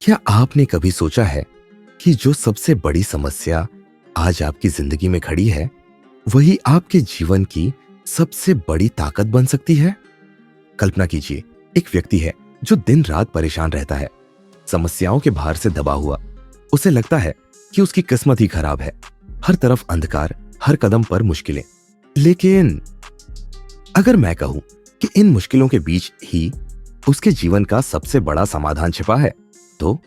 क्या आपने कभी सोचा है कि जो सबसे बड़ी समस्या आज आपकी जिंदगी में खड़ी है, वही आपके जीवन की सबसे बड़ी ताकत बन सकती है? कल्पना कीजिए, एक व्यक्ति है जो दिन रात परेशान रहता है, समस्याओं के भार से दबा हुआ। उसे लगता है कि उसकी किस्मत ही खराब है, हर तरफ अंधकार, हर कदम पर मुश्किलें। लेकिन अगर मैं कहूं कि इन मुश्किलों के बीच ही उसके जीवन का सबसे बड़ा समाधान छिपा है, तो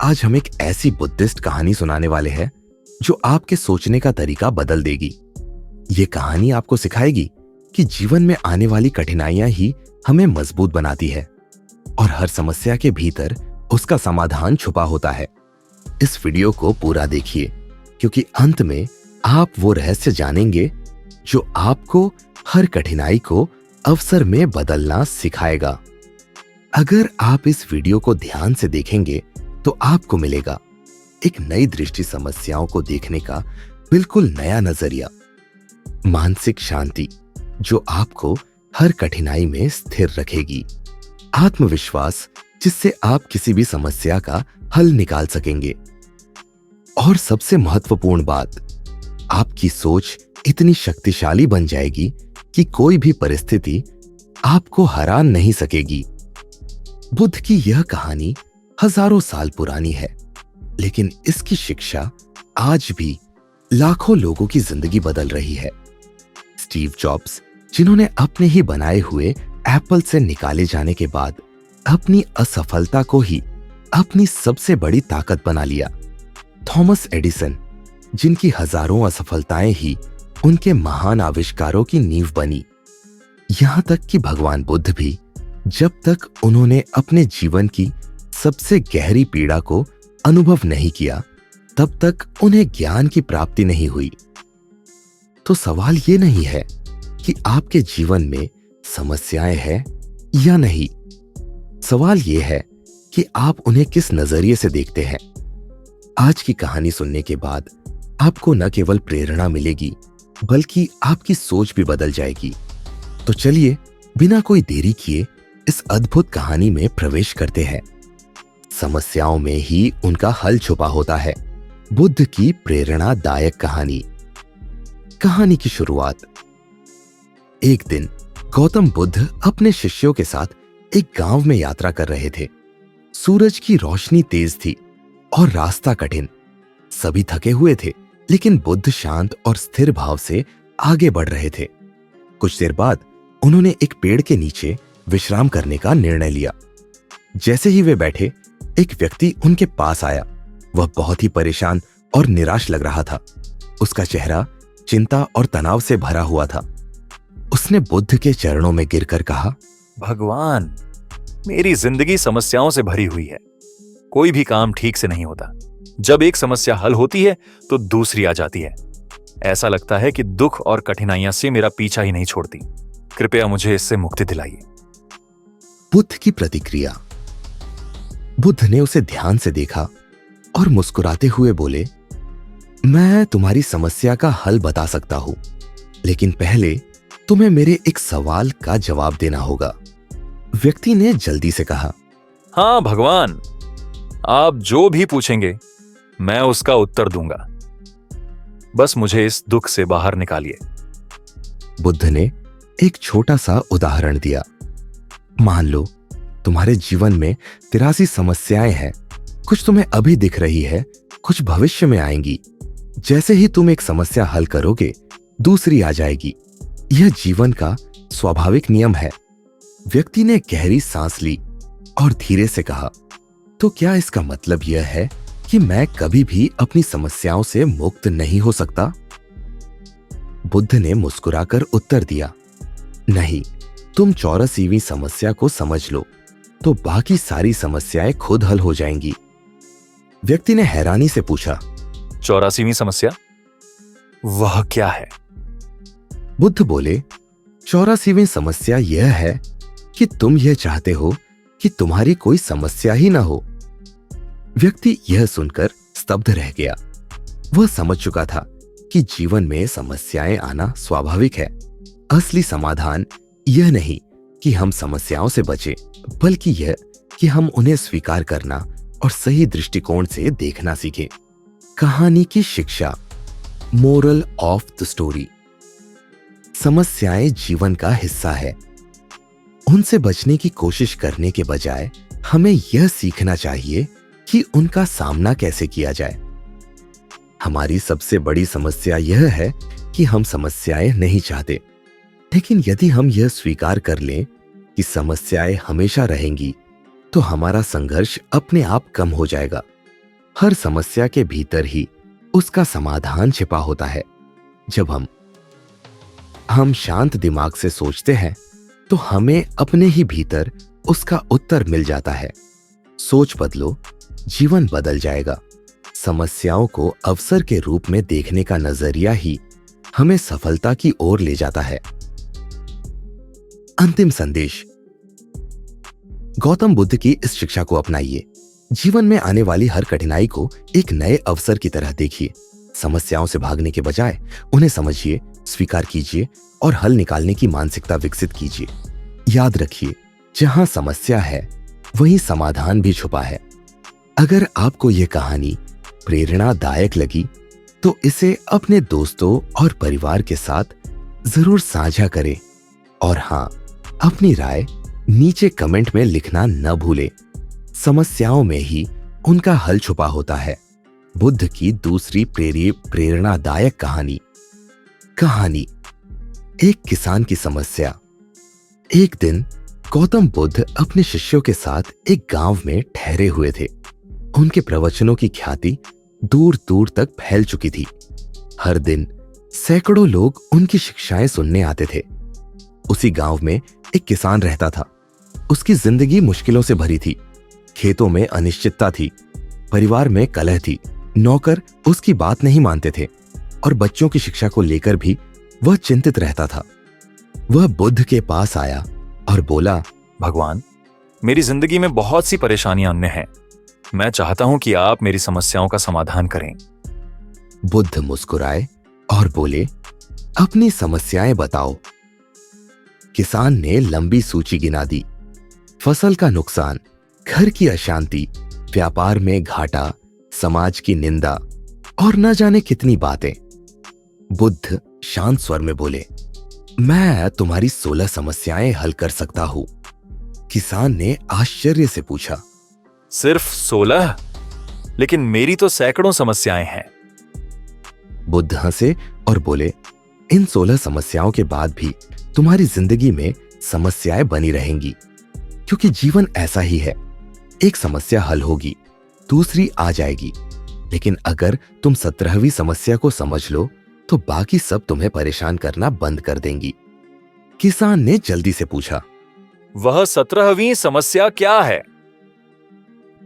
आज हम एक ऐसी बुद्धिस्ट कहानी सुनाने वाले हैं जो आपके सोचने का तरीका बदल देगी। ये कहानी आपको सिखाएगी कि जीवन में आने वाली कठिनाइयां ही हमें मजबूत बनाती है और हर समस्या के भीतर उसका समाधान छुपा होता है। इस वीडियो को पूरा देखिए, क्योंकि अंत में आप वो रहस्य जानेंगे जो आपको हर कठिनाई को अवसर में बदलना सिखाएगा। अगर आप इस वीडियो को ध्यान से देखेंगे तो आपको मिलेगा एक नई दृष्टि, समस्याओं को देखने का बिल्कुल नया नजरिया, मानसिक शांति जो आपको हर कठिनाई में स्थिर रखेगी, आत्मविश्वास जिससे आप किसी भी समस्या का हल निकाल सकेंगे, और सबसे महत्वपूर्ण बात, आपकी सोच इतनी शक्तिशाली बन जाएगी कि कोई भी परिस्थिति आपको हरा नहीं सकेगी। बुद्ध की यह कहानी हजारों साल पुरानी है, लेकिन इसकी शिक्षा आज भी लाखों लोगों की जिंदगी बदल रही है। स्टीव जॉब्स, जिन्होंने अपने ही बनाए हुए एप्पल से निकाले जाने के बाद अपनी असफलता को ही अपनी सबसे बड़ी ताकत बना लिया। थॉमस एडिसन, जिनकी हजारों असफलताएं ही उनके महान आविष्कारों की नींव बनी। यहां तक कि भगवान बुद्ध भी, जब तक उन्होंने अपने जीवन की सबसे गहरी पीड़ा को अनुभव नहीं किया, तब तक उन्हें ज्ञान की प्राप्ति नहीं हुई। तो सवाल ये नहीं है कि आपके जीवन में समस्याएं हैं या नहीं, सवाल यह है कि आप उन्हें किस नजरिए से देखते हैं। आज की कहानी सुनने के बाद आपको न केवल प्रेरणा मिलेगी, बल्कि आपकी सोच भी बदल जाएगी। तो चलिए, बिना कोई देरी किए इस अद्भुत कहानी में प्रवेश करते हैं। समस्याओं में ही उनका हल छुपा होता है। बुद्ध की प्रेरणादायक कहानी। कहानी की शुरुआत। एक दिन गौतम बुद्ध अपने शिष्यों के साथ एक गांव में यात्रा कर रहे थे। सूरज की रोशनी तेज थी और रास्ता कठिन। सभी थके हुए थे, लेकिन बुद्ध शांत और स्थिर भाव से आगे बढ़ रहे थे। कुछ देर बाद उन्होंने एक पेड़ के नीचे विश्राम करने का निर्णय लिया। जैसे ही वे बैठे, एक व्यक्ति उनके पास आया। वह बहुत ही परेशान और निराश लग रहा था। उसका चेहरा चिंता और तनाव से भरा हुआ था। उसने बुद्ध के चरणों में गिरकर कहा, भगवान, मेरी जिंदगी समस्याओं से भरी हुई है। कोई भी काम ठीक से नहीं होता। जब एक समस्या हल होती है तो दूसरी आ जाती है। ऐसा लगता है कि दुख और कठिनाइयां से मेरा पीछा ही नहीं छोड़ती। कृपया मुझे इससे मुक्ति दिलाइए। बुद्ध की प्रतिक्रिया। बुद्ध ने उसे ध्यान से देखा और मुस्कुराते हुए बोले, मैं तुम्हारी समस्या का हल बता सकता हूं, लेकिन पहले तुम्हें मेरे एक सवाल का जवाब देना होगा। व्यक्ति ने जल्दी से कहा, हाँ भगवान, आप जो भी पूछेंगे मैं उसका उत्तर दूंगा। बस मुझे इस दुख से बाहर निकालिए। बुद्ध ने एक छोटा सा उदाहरण दिया। मान लो तुम्हारे जीवन में 83 समस्याएं हैं। कुछ तुम्हें अभी दिख रही है, कुछ भविष्य में आएंगी। जैसे ही तुम एक समस्या हल करोगे, दूसरी आ जाएगी। यह जीवन का स्वाभाविक नियम है। व्यक्ति ने गहरी सांस ली और धीरे से कहा, तो क्या इसका मतलब यह है कि मैं कभी भी अपनी समस्याओं से मुक्त नहीं हो सकता? बुद्ध ने मुस्कुराकर उत्तर दिया, नहीं, तुम 84वीं समस्या को समझ लो तो बाकी सारी समस्याएं खुद हल हो जाएंगी। व्यक्ति ने हैरानी से पूछा, 84वीं समस्या? वह क्या है? बुद्ध बोले, 84वीं समस्या यह है कि तुम यह चाहते हो कि तुम्हारी कोई समस्या ही ना हो। व्यक्ति यह सुनकर स्तब्ध रह गया। वह समझ चुका था कि जीवन में समस्याएं आना स्वाभाविक है। असली समाधान यह नहीं कि हम समस्याओं से बचें, बल्कि यह कि हम उन्हें स्वीकार करना और सही दृष्टिकोण से देखना सीखें। कहानी की शिक्षा, मोरल ऑफ द स्टोरी। समस्याएं जीवन का हिस्सा है। उनसे बचने की कोशिश करने के बजाय हमें यह सीखना चाहिए कि उनका सामना कैसे किया जाए। हमारी सबसे बड़ी समस्या यह है कि हम समस्याएं नहीं चाहते, लेकिन यदि हम यह स्वीकार कर लें कि समस्याएं हमेशा रहेंगी, तो हमारा संघर्ष अपने आप कम हो जाएगा। हर समस्या के भीतर ही उसका समाधान छिपा होता है। जब हम शांत दिमाग से सोचते हैं, तो हमें अपने ही भीतर उसका उत्तर मिल जाता है। सोच बदलो, जीवन बदल जाएगा। समस्याओं को अवसर के रूप में देखने का नजरिया ही हमें सफलता की ओर ले जाता है। अंतिम संदेश, गौतम बुद्ध की इस शिक्षा को अपनाइए। जीवन में आने वाली हर कठिनाई को एक नए अवसर की तरह देखिए। समस्याओं से भागने के बजाय उन्हें समझिए, स्वीकार कीजिए और हल निकालने की मानसिकता विकसित कीजिए। याद रखिए, जहां समस्या है वहीं समाधान भी छुपा है। अगर आपको यह कहानी प्रेरणादायक लगी, तो इसे अपने दोस्तों और परिवार के साथ जरूर साझा करें। और हां, अपनी राय नीचे कमेंट में लिखना न भूलें। समस्याओं में ही उनका हल छुपा होता है। बुद्ध की दूसरी प्रेरणादायक कहानी, एक किसान की समस्या। एक दिन गौतम बुद्ध अपने शिष्यों के साथ एक गांव में ठहरे हुए थे। उनके प्रवचनों की ख्याति दूर दूर तक फैल चुकी थी। हर दिन सैकड़ों लोग उनकी शिक्षाएं सुनने आते थे। उसी गांव में एक किसान रहता था। उसकी जिंदगी मुश्किलों से भरी थी। खेतों में अनिश्चितता थी, परिवार में कलह थी, नौकर उसकी बात नहीं मानते थे और बच्चों की शिक्षा को लेकर भी वह चिंतित रहता था। वह बुद्ध के पास आया और बोला, भगवान, मेरी जिंदगी में बहुत सी परेशानियां हैं। मैं चाहता हूं कि आप मेरी समस्याओं का समाधान करें। बुद्ध मुस्कुराए और बोले, अपनी समस्याएं बताओ। किसान ने लंबी सूची गिना दी। फसल का नुकसान, घर की अशांति, व्यापार में घाटा, समाज की निंदा और न जाने कितनी बातें। बुद्ध शांत स्वर में बोले, मैं तुम्हारी 16 समस्याएं हल कर सकता हूं। किसान ने आश्चर्य से पूछा, सिर्फ 16? लेकिन मेरी तो सैकड़ों समस्याएं हैं। बुद्ध हंसे और बोले, इन 16 समस्याओं के बाद भी तुम्हारी जिंदगी में समस्याएं बनी रहेंगी, क्योंकि जीवन ऐसा ही है। एक समस्या हल होगी, दूसरी आ जाएगी, लेकिन अगर तुम 17वीं समस्या को समझ लो, तो बाकी सब तुम्हें परेशान करना बंद कर देंगी। किसान ने जल्दी से पूछा, वह 17वीं समस्या क्या है?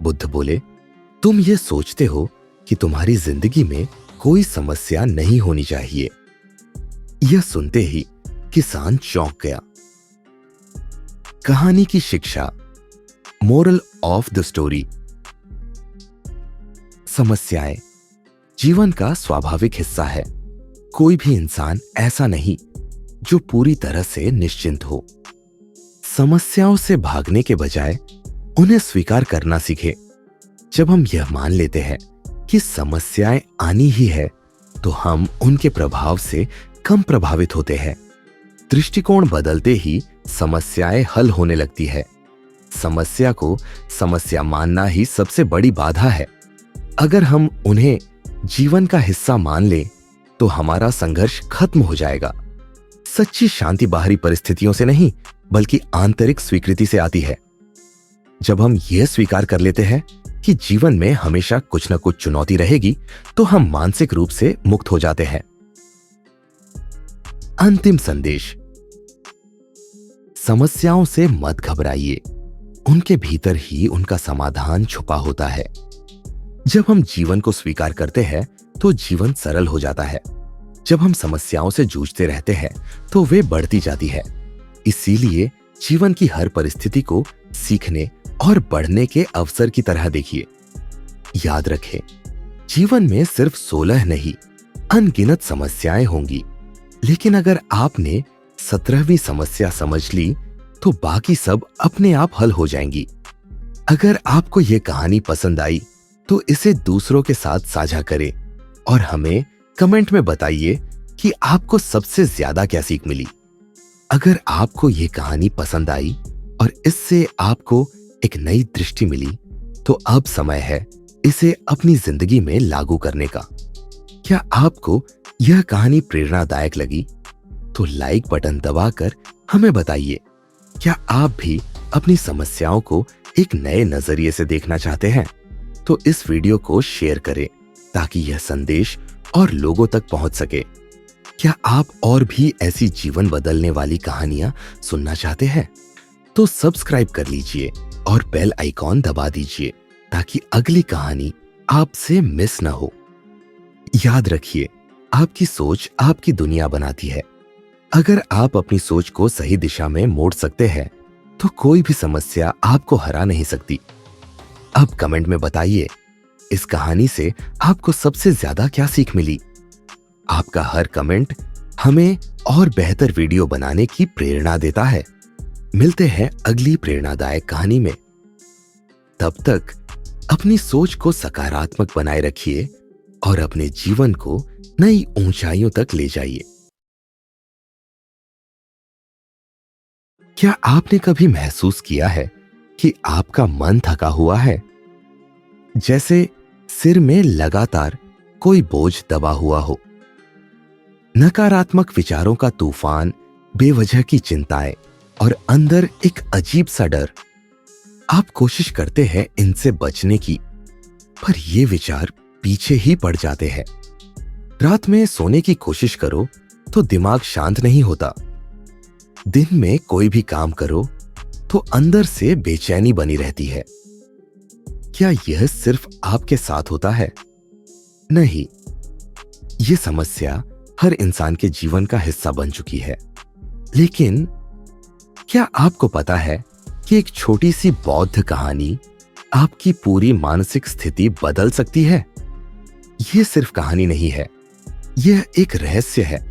बुद्ध बोले, तुम ये सोचते हो कि तुम्हारी जिंदगी में कोई समस्या नहीं होनी चाहिए। यह सुनते ही किसान चौंक गया। कहानी की शिक्षा, मोरल ऑफ द स्टोरी। समस्याएं जीवन का स्वाभाविक हिस्सा है। कोई भी इंसान ऐसा नहीं जो पूरी तरह से निश्चिंत हो। समस्याओं से भागने के बजाय उन्हें स्वीकार करना सीखे। जब हम यह मान लेते हैं कि समस्याएं आनी ही है, तो हम उनके प्रभाव से कम प्रभावित होते हैं। दृष्टिकोण बदलते ही समस्याएं हल होने लगती है। समस्या को समस्या मानना ही सबसे बड़ी बाधा है। अगर हम उन्हें जीवन का हिस्सा मान लें, तो हमारा संघर्ष खत्म हो जाएगा। सच्ची शांति बाहरी परिस्थितियों से नहीं, बल्कि आंतरिक स्वीकृति से आती है। जब हम यह स्वीकार कर लेते हैं कि जीवन में हमेशा कुछ न कुछ चुनौती रहेगी, तो हम मानसिक रूप से मुक्त हो जाते हैं। अंतिम संदेश, समस्याओं से मत घबराइए। उनके भीतर ही उनका समाधान छुपा होता है। जब हम जीवन को स्वीकार करते हैं, तो जीवन सरल हो जाता है। जब हम समस्याओं से जूझते रहते हैं, तो वे बढ़ती जाती है। इसीलिए जीवन की हर परिस्थिति को सीखने और बढ़ने के अवसर की तरह देखिए। याद रखें, जीवन में सिर्फ 16 नहीं, अनगिनत समस्याएं होंगी, लेकिन अगर आपने 17वीं समस्या समझ ली, तो बाकी सब अपने आप हल हो जाएंगी। अगर आपको ये कहानी पसंद आई तो इसे दूसरों के साथ साझा करें और हमें कमेंट में बताइए कि आपको सबसे ज्यादा क्या सीख मिली। अगर आपको ये कहानी पसंद आई और इससे आपको एक नई दृष्टि मिली तो अब समय है इसे अपनी जिंदगी में लागू करने का। क्या आपको यह कहानी प्रेरणादायक लगी तो लाइक बटन दबाकर हमें बताइए। क्या आप भी अपनी समस्याओं को एक नए नजरिए से देखना चाहते हैं तो इस वीडियो को शेयर करें ताकि यह संदेश और लोगों तक पहुंच सके। क्या आप और भी ऐसी जीवन बदलने वाली कहानियां सुनना चाहते हैं तो सब्सक्राइब कर लीजिए और बेल आइकॉन दबा दीजिए ताकि अगली कहानी आपसे मिस ना हो। याद रखिए, आपकी सोच आपकी दुनिया बनाती है। अगर आप अपनी सोच को सही दिशा में मोड़ सकते हैं तो कोई भी समस्या आपको हरा नहीं सकती। अब कमेंट में बताइए, इस कहानी से आपको सबसे ज्यादा क्या सीख मिली। आपका हर कमेंट हमें और बेहतर वीडियो बनाने की प्रेरणा देता है। मिलते हैं अगली प्रेरणादायक कहानी में। तब तक अपनी सोच को सकारात्मक बनाए रखिए और अपने जीवन को नई ऊंचाइयों तक ले जाइए। क्या आपने कभी महसूस किया है कि आपका मन थका हुआ है, जैसे सिर में लगातार कोई बोझ दबा हुआ हो? नकारात्मक विचारों का तूफान, बेवजह की चिंताएं और अंदर एक अजीब सा डर। आप कोशिश करते हैं इनसे बचने की, पर ये विचार पीछे ही पड़ जाते हैं। रात में सोने की कोशिश करो तो दिमाग शांत नहीं होता। दिन में कोई भी काम करो तो अंदर से बेचैनी बनी रहती है। क्या यह सिर्फ आपके साथ होता है? नहीं, यह समस्या हर इंसान के जीवन का हिस्सा बन चुकी है। लेकिन क्या आपको पता है कि एक छोटी सी बौद्ध कहानी आपकी पूरी मानसिक स्थिति बदल सकती है? यह सिर्फ कहानी नहीं है, यह एक रहस्य है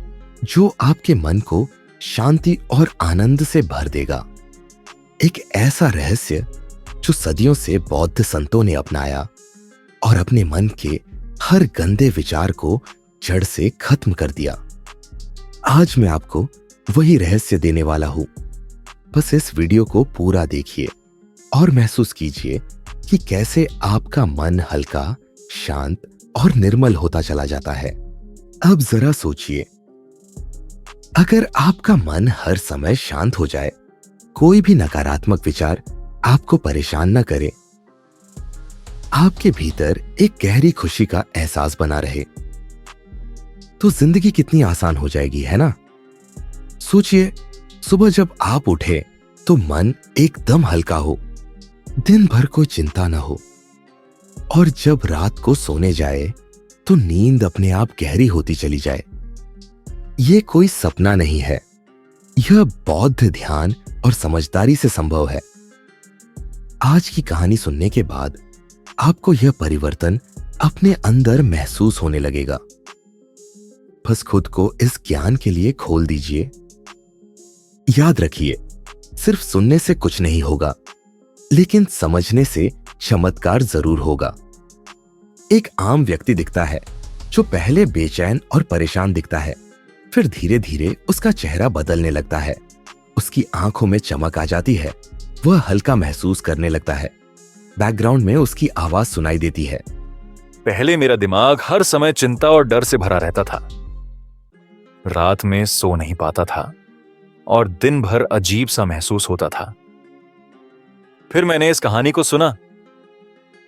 जो आपके मन को शांति और आनंद से भर देगा। एक ऐसा रहस्य जो सदियों से बौद्ध संतों ने अपनाया और अपने मन के हर गंदे विचार को जड़ से खत्म कर दिया। आज मैं आपको वही रहस्य देने वाला हूं। बस इस वीडियो को पूरा देखिए और महसूस कीजिए कि कैसे आपका मन हल्का, शांत और निर्मल होता चला जाता है। अब जरा सोचिए, अगर आपका मन हर समय शांत हो जाए, कोई भी नकारात्मक विचार आपको परेशान न करे, आपके भीतर एक गहरी खुशी का एहसास बना रहे, तो जिंदगी कितनी आसान हो जाएगी, है ना? सोचिए, सुबह जब आप उठे तो मन एकदम हल्का हो, दिन भर कोई चिंता न हो, और जब रात को सोने जाए तो नींद अपने आप गहरी होती चली जाए। ये कोई सपना नहीं है, यह बौद्ध ध्यान और समझदारी से संभव है। आज की कहानी सुनने के बाद आपको यह परिवर्तन अपने अंदर महसूस होने लगेगा। बस खुद को इस ज्ञान के लिए खोल दीजिए। याद रखिए, सिर्फ सुनने से कुछ नहीं होगा, लेकिन समझने से चमत्कार जरूर होगा। एक आम व्यक्ति दिखता है जो पहले बेचैन और परेशान दिखता है, फिर धीरे धीरे उसका चेहरा बदलने लगता है, उसकी आंखों में चमक आ जाती है, वह हल्का महसूस करने लगता है, बैकग्राउंड में उसकी आवाज सुनाई देती है। पहले मेरा दिमाग हर समय चिंता और डर से भरा रहता था। रात में सो नहीं पाता था और दिन भर अजीब सा महसूस होता था। फिर मैंने इस कहानी को सुना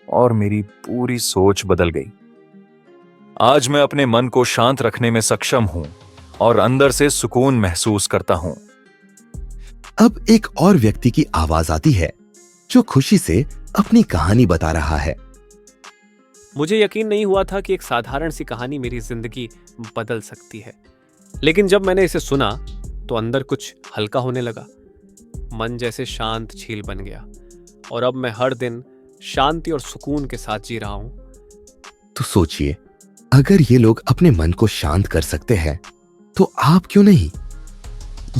और मेरी पूरी सोच बदल गई। आज मैं अपने मन को शांत रखने में सक्षम हूं और अंदर से सुकून महसूस करता हूं। अब एक और व्यक्ति की आवाज आती है जो खुशी से अपनी कहानी बता रहा है। मुझे यकीन नहीं हुआ था कि एक साधारण सी कहानी मेरी जिंदगी बदल सकती है, लेकिन जब मैंने इसे सुना तो अंदर कुछ हल्का होने लगा। मन जैसे शांत झील बन गया और अब मैं हर दिन शांति और सुकून के साथ जी रहा हूं। तो सोचिए, अगर ये लोग अपने मन को शांत कर सकते हैं तो आप क्यों नहीं?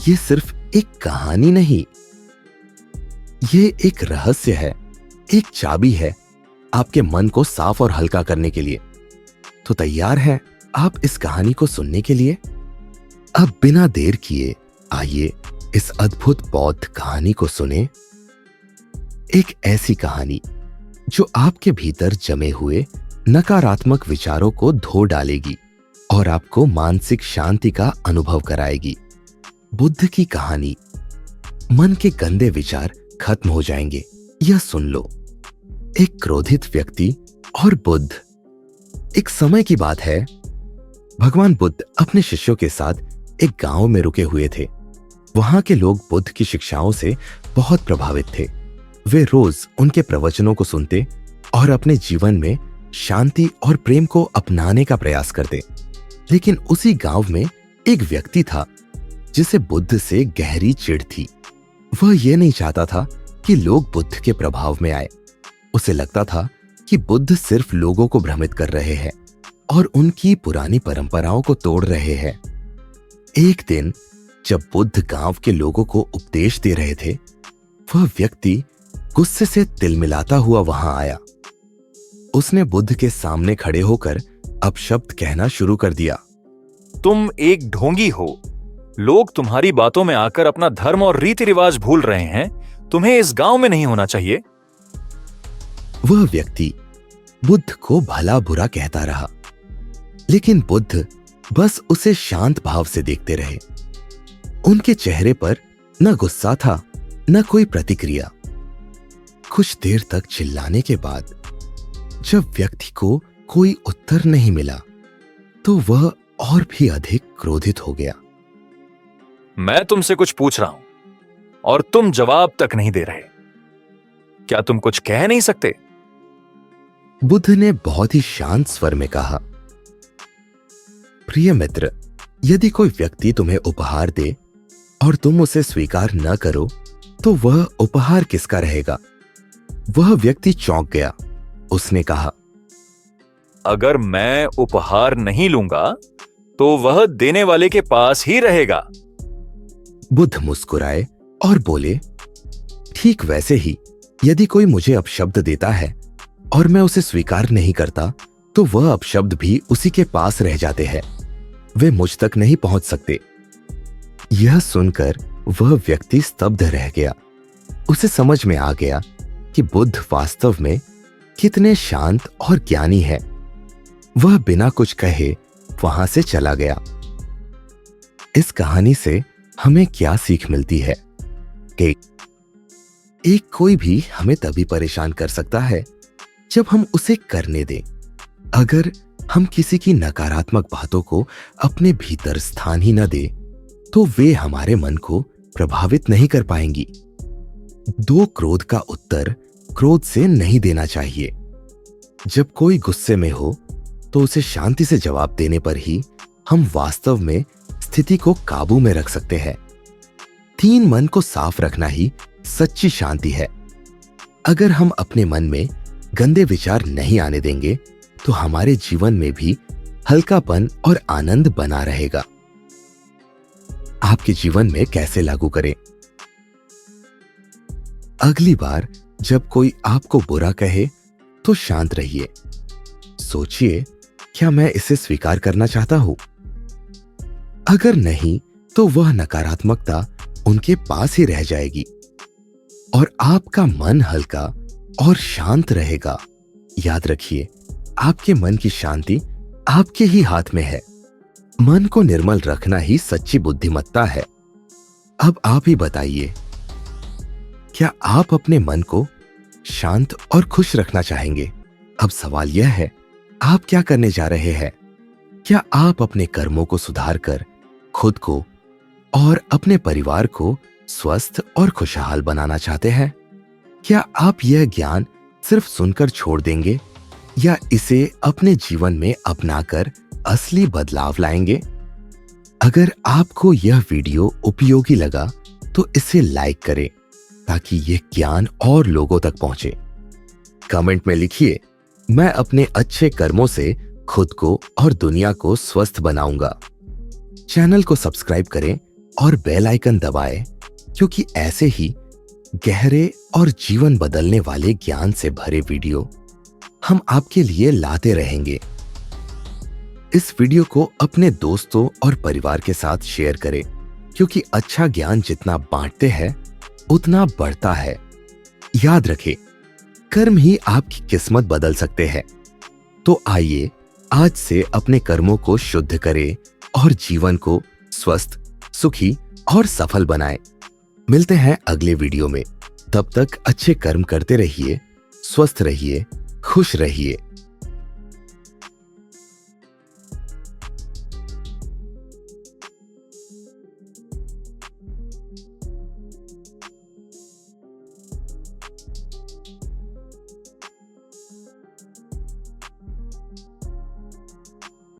ये सिर्फ एक कहानी नहीं, ये एक रहस्य है, एक चाबी है आपके मन को साफ और हल्का करने के लिए। तो तैयार हैं आप इस कहानी को सुनने के लिए? अब बिना देर किए आइए इस अद्भुत बौद्ध कहानी को सुने। एक ऐसी कहानी जो आपके भीतर जमे हुए नकारात्मक विचारों को धो डालेगी और आपको मानसिक शांति का अनुभव कराएगी। बुद्ध की कहानी। मन के गंदे विचार खत्म हो जाएंगे। यह सुन लो। एक क्रोधित व्यक्ति और बुद्ध। एक समय की बात है, भगवान बुद्ध अपने शिष्यों के साथ एक गांव में रुके हुए थे। वहां के लोग बुद्ध की शिक्षाओं से बहुत प्रभावित थे। वे रोज उनके प्रवचनों को सुनते और अपने जीवन में शांति और प्रेम को अपनाने का प्रयास करते। लेकिन उसी गांव में एक व्यक्ति था जिसे बुद्ध से गहरी चिढ़ थी। वह यह नहीं चाहता था कि लोग बुद्ध के प्रभाव में आए। उसे लगता था कि बुद्ध सिर्फ लोगों को भ्रमित कर रहे हैं और उनकी पुरानी परंपराओं को तोड़ रहे हैं। एक दिन जब बुद्ध गांव के लोगों को उपदेश दे रहे थे, वह व्यक्ति गुस्से से तिलमिलाता हुआ वहां आया। उसने बुद्ध के सामने खड़े होकर अपशब्द कहना शुरू कर दिया। तुम एक ढोंगी हो। लोग तुम्हारी बातों में आकर अपना धर्म और रीति रिवाज भूल रहे हैं। तुम्हें इस गांव में नहीं होना चाहिए। वह व्यक्ति बुद्ध को भला बुरा कहता रहा, लेकिन बुद्ध बस उसे शांत भाव से देखते रहे। उनके चेहरे पर न गुस्सा था न कोई प्रतिक्रिया। कुछ देर तक चिल्लाने के बाद जब व्यक्ति को कोई उत्तर नहीं मिला तो वह और भी अधिक क्रोधित हो गया। मैं तुमसे कुछ पूछ रहा हूं और तुम जवाब तक नहीं दे रहे। क्या तुम कुछ कह नहीं सकते? बुद्ध ने बहुत ही शांत स्वर में कहा, प्रिय मित्र, यदि कोई व्यक्ति तुम्हें उपहार दे और तुम उसे स्वीकार न करो तो वह उपहार किसका रहेगा? वह व्यक्ति चौंक गया। उसने कहा, अगर मैं उपहार नहीं लूंगा तो वह देने वाले के पास ही रहेगा। बुद्ध मुस्कुराए और बोले, ठीक वैसे ही यदि कोई मुझे अपशब्द देता है और मैं उसे स्वीकार नहीं करता तो वह अपशब्द भी उसी के पास रह जाते हैं। वे मुझ तक नहीं पहुंच सकते। यह सुनकर वह व्यक्ति स्तब्ध रह गया। उसे समझ में आ गया कि बुद्ध वास्तव में कितने शांत और ज्ञानी है। वह बिना कुछ कहे वहां से चला गया। इस कहानी से हमें क्या सीख मिलती है कि एक कोई भी हमें तभी परेशान कर सकता है जब हम उसे करने दें। अगर हम किसी की नकारात्मक बातों को अपने भीतर स्थान ही न दें तो वे हमारे मन को प्रभावित नहीं कर पाएंगी। दो क्रोध का उत्तर क्रोध से नहीं देना चाहिए। जब कोई गुस्से में हो तो उसे शांति से जवाब देने पर ही हम वास्तव में स्थिति को काबू में रख सकते हैं। तीन मन को साफ रखना ही सच्ची शांति है। अगर हम अपने मन में गंदे विचार नहीं आने देंगे तो हमारे जीवन में भी हल्कापन और आनंद बना रहेगा। आपके जीवन में कैसे लागू करें? अगली बार जब कोई आपको बुरा कहे तो शांत रहिए। सोचिए, क्या मैं इसे स्वीकार करना चाहता हूं? अगर नहीं तो वह नकारात्मकता उनके पास ही रह जाएगी और आपका मन हल्का और शांत रहेगा। याद रखिए, आपके मन की शांति आपके ही हाथ में है। मन को निर्मल रखना ही सच्ची बुद्धिमत्ता है। अब आप ही बताइए, क्या आप अपने मन को शांत और खुश रखना चाहेंगे? अब सवाल यह है, आप क्या करने जा रहे हैं? क्या आप अपने कर्मों को सुधार कर खुद को और अपने परिवार को स्वस्थ और खुशहाल बनाना चाहते हैं? क्या आप यह ज्ञान सिर्फ सुनकर छोड़ देंगे या इसे अपने जीवन में अपनाकर असली बदलाव लाएंगे? अगर आपको यह वीडियो उपयोगी लगा तो इसे लाइक करें ताकि यह ज्ञान और लोगों तक पहुंचे। कमेंट में लिखिए, मैं अपने अच्छे कर्मों से खुद को और दुनिया को स्वस्थ बनाऊंगा। चैनल को सब्सक्राइब करें और बेल आइकन दबाएं, क्योंकि ऐसे ही गहरे और जीवन बदलने वाले ज्ञान से भरे वीडियो हम आपके लिए लाते रहेंगे। इस वीडियो को अपने दोस्तों और परिवार के साथ शेयर करें, क्योंकि अच्छा ज्ञान जितना बांटते हैं उतना बढ़ता है। याद रखें, कर्म ही आपकी किस्मत बदल सकते हैं। तो आइए आज से अपने कर्मों को शुद्ध करें और जीवन को स्वस्थ, सुखी और सफल बनाएं। मिलते हैं अगले वीडियो में। तब तक अच्छे कर्म करते रहिए, स्वस्थ रहिए, खुश रहिए।